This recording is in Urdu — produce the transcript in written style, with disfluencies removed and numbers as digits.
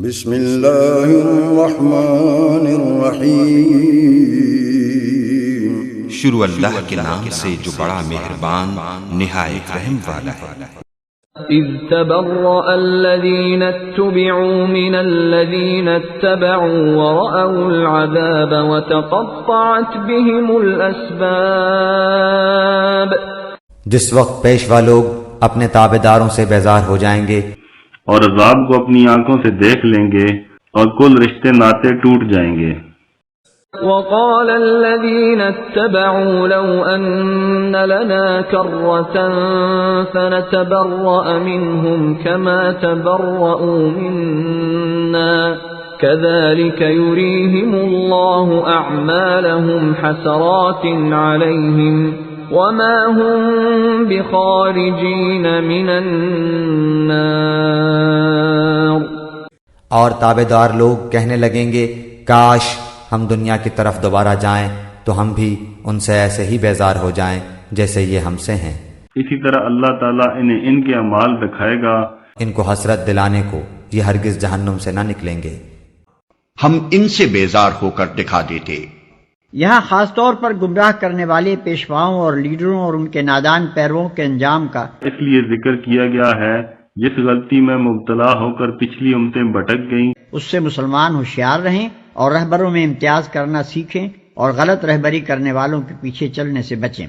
بسم اللہ الرحمن الرحیم، شروع اللہ کے نام سے جو بڑا مہربان نہایت رحم والا ہے۔ اذ تبرأ الذین اتبعوا من الذین اتبعوا ورأوا العذاب وتقطعت بهم الاسباب۔ جس وقت پیشوا لوگ اپنے تابعداروں سے بیزار ہو جائیں گے اور عذاب کو اپنی آنکھوں سے دیکھ لیں گے اور کل رشتے ناطے ٹوٹ جائیں گے۔ وقال الذين اتبعوا لو أن لنا كرة فنتبرأ منهم كما تبرؤوا منا كذلك يريهم الله أعمالهم حسرات عليهم وما هم بخارجين من النار۔ اور تابعدار لوگ کہنے لگیں گے کاش ہم دنیا کی طرف دوبارہ جائیں تو ہم بھی ان سے ایسے ہی بیزار ہو جائیں جیسے یہ ہم سے ہیں۔ اسی طرح اللہ تعالیٰ انہیں ان کے اعمال دکھائے گا، ان کو حسرت دلانے کو یہ ہرگز جہنم سے نہ نکلیں گے۔ ہم ان سے بیزار ہو کر دکھا دیتے۔ یہاں خاص طور پر گمراہ کرنے والے پیشواؤں اور لیڈروں اور ان کے نادان پیرووں کے انجام کا اس لیے ذکر کیا گیا ہے جس غلطی میں مبتلا ہو کر پچھلی امتیں بھٹک گئیں، اس سے مسلمان ہوشیار رہیں اور رہبروں میں امتیاز کرنا سیکھیں اور غلط رہبری کرنے والوں کے پیچھے چلنے سے بچیں۔